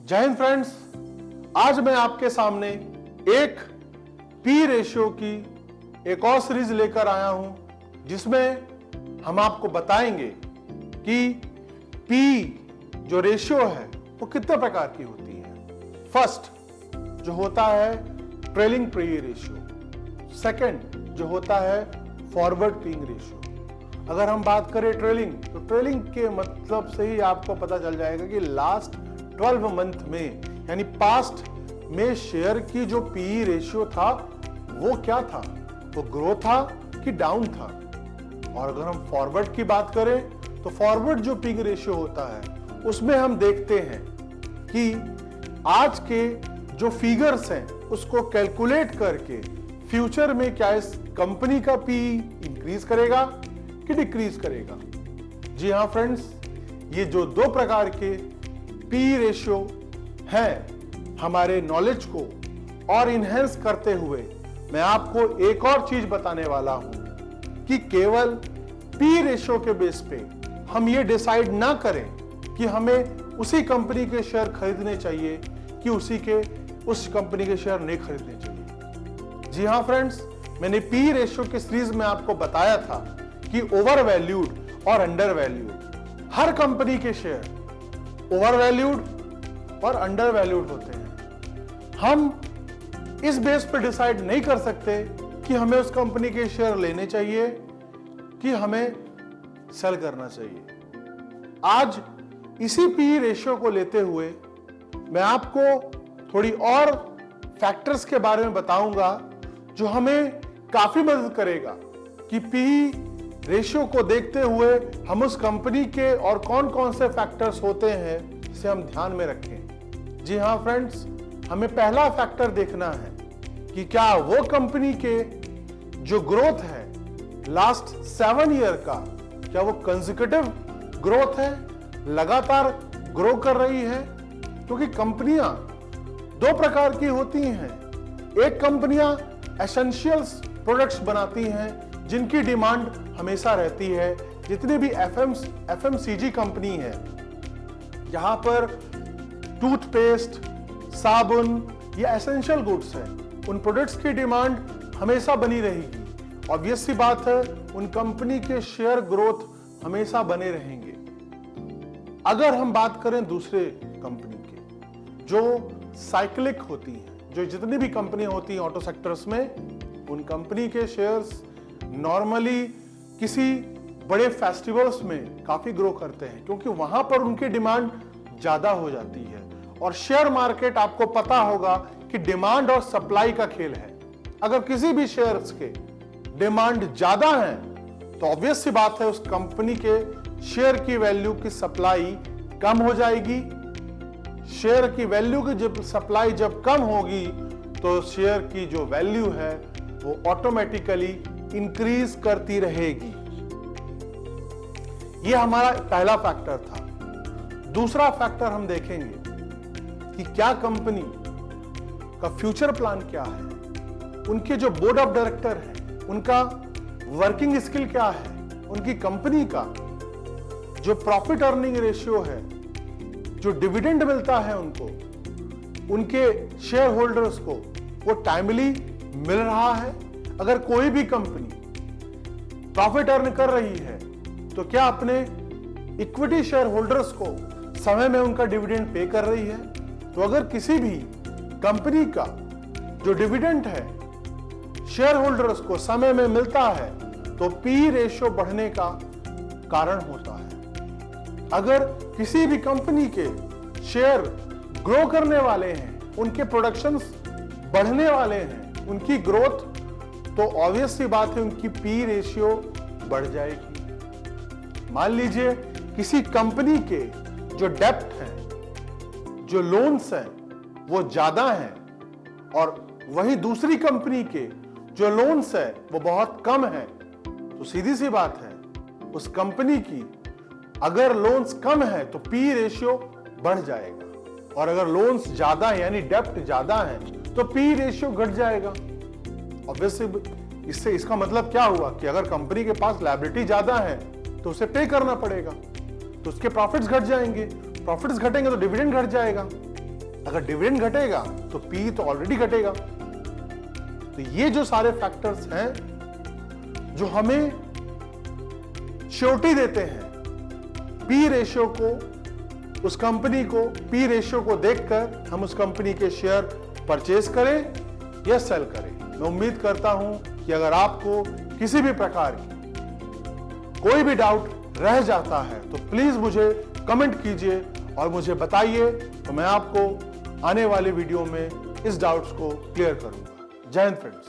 जय हिंद फ्रेंड्स, आज मैं आपके सामने एक पी रेशियो की एक और सीरीज लेकर आया हूं जिसमें हम आपको बताएंगे कि पी जो रेशियो है वो कितने प्रकार की होती है। फर्स्ट जो होता है ट्रेलिंग पी रेशियो, सेकंड जो होता है फॉरवर्ड पीइंग रेशियो। अगर हम बात करें ट्रेलिंग, तो ट्रेलिंग के मतलब से ही आपको पता चल जाएगा कि लास्ट 12 मंथ में यानी पास्ट में शेयर की जो पीई रेशियो था वो क्या था, वो ग्रो था कि डाउन था। और अगर हम फॉरवर्ड की बात करें तो फॉरवर्ड जो पीइंग रेशियो होता है उसमें हम देखते हैं कि आज के जो फिगर्स हैं उसको कैलकुलेट करके फ्यूचर में क्या इस कंपनी का पीई इंक्रीज करेगा कि डिक्रीज करेगा। जी हाँ फ्रेंड्स, ये जो दो प्रकार के पी रेशियो है हमारे नॉलेज को और इनहेंस करते हुए मैं आपको एक और चीज बताने वाला हूं कि केवल पी रेशियो के बेस पे हम ये डिसाइड ना करें कि हमें उसी कंपनी के शेयर खरीदने चाहिए कि उस कंपनी के शेयर नहीं खरीदने चाहिए। जी हां फ्रेंड्स, मैंने पी रेशियो की सीरीज में आपको बताया था कि ओवर वैल्यूड और अंडर वैल्यूड, हर कंपनी के शेयर ओवर वैल्यूड और अंडर वैल्यूड होते हैं। हम इस बेस पर डिसाइड नहीं कर सकते कि हमें उस कंपनी के शेयर लेने चाहिए कि हमें सेल करना चाहिए। आज इसी पी रेशियो को लेते हुए मैं आपको थोड़ी और फैक्टर्स के बारे में बताऊंगा जो हमें काफी मदद करेगा कि पी रेशियो को देखते हुए हम उस कंपनी के और कौन कौन से फैक्टर्स होते हैं इसे हम ध्यान में रखें। जी हाँ फ्रेंड्स, हमें पहला फैक्टर देखना है कि क्या वो कंपनी के जो ग्रोथ है लास्ट 7 ईयर का, क्या वो कंसेक्यूटिव ग्रोथ है, लगातार ग्रो कर रही है। क्योंकि कंपनियां दो प्रकार की होती हैं। एक कंपनियां एसेंशियल्स प्रोडक्ट्स बनाती हैं जिनकी डिमांड हमेशा रहती है। जितनी भी एफएमसीजी कंपनी है, यहां पर टूथपेस्ट, साबुन, ये एसेंशियल गुड्स हैं, उन प्रोडक्ट्स की डिमांड हमेशा बनी रहेगी। ऑब्वियस सी बात है, उन कंपनी के शेयर ग्रोथ हमेशा बने रहेंगे। अगर हम बात करें दूसरे कंपनी के जो साइक्लिक होती हैं, जो जितनी भी कंपनी होती हैं ऑटो सेक्टर्स में, उन कंपनी के शेयर्स नॉर्मली किसी बड़े फेस्टिवल्स में काफी ग्रो करते हैं क्योंकि वहां पर उनकी डिमांड ज्यादा हो जाती है। और शेयर मार्केट आपको पता होगा कि डिमांड और सप्लाई का खेल है। अगर किसी भी शेयर्स के डिमांड ज्यादा है तो ऑब्वियस सी बात है उस कंपनी के शेयर की वैल्यू की सप्लाई कम हो जाएगी। शेयर की वैल्यू की जब सप्लाई जब कम होगी तो शेयर की जो वैल्यू है वो ऑटोमेटिकली इंक्रीज करती रहेगी। ये हमारा पहला फैक्टर था। दूसरा फैक्टर हम देखेंगे कि क्या कंपनी का फ्यूचर प्लान क्या है, उनके जो बोर्ड ऑफ डायरेक्टर है उनका वर्किंग स्किल क्या है, उनकी कंपनी का जो प्रॉफिट अर्निंग रेशियो है, जो डिविडेंड मिलता है उनको, उनके शेयर होल्डर्स को वो टाइमली मिल रहा है। अगर कोई भी कंपनी प्रॉफिट अर्न कर रही है तो क्या अपने इक्विटी शेयर होल्डर्स को समय में उनका डिविडेंड पे कर रही है। तो अगर किसी भी कंपनी का जो डिविडेंड है शेयर होल्डर्स को समय में मिलता है तो पी रेशियो बढ़ने का कारण होता है। अगर किसी भी कंपनी के शेयर ग्रो करने वाले हैं, उनके प्रोडक्शंस बढ़ने वाले हैं, उनकी ग्रोथ, तो ऑब्वियस सी बात है उनकी पी रेशियो बढ़ जाएगी। मान लीजिए किसी कंपनी के जो डेप्ट हैं, जो लोन्स हैं, वो ज्यादा हैं और वही दूसरी कंपनी के जो लोन्स है वो बहुत कम है, तो सीधी सी बात है उस कंपनी की अगर लोन्स कम है तो पी रेशियो बढ़ जाएगा। और अगर लोन्स ज्यादा है यानी डेप्ट ज्यादा है तो पी रेशियो घट जाएगा। ऑब्वियसली इससे इसका मतलब क्या हुआ कि अगर कंपनी के पास लायबिलिटी ज्यादा है तो उसे पे करना पड़ेगा, तो उसके प्रॉफिट्स घट जाएंगे, प्रॉफिट्स घटेंगे तो डिविडेंड घट जाएगा। अगर डिविडेंड घटेगा तो पी तो ऑलरेडी घटेगा। तो ये जो सारे फैक्टर्स हैं जो हमें श्योरिटी देते हैं पी रेशियो को, उस कंपनी को पी रेशियो को देखकर हम उस कंपनी के शेयर परचेज करें या सेल करें। मैं उम्मीद करता हूं कि अगर आपको किसी भी प्रकार की कोई भी डाउट रह जाता है तो प्लीज मुझे कमेंट कीजिए और मुझे बताइए, तो मैं आपको आने वाले वीडियो में इस डाउट्स को क्लियर करूंगा। जय हिंद फ्रेंड्स।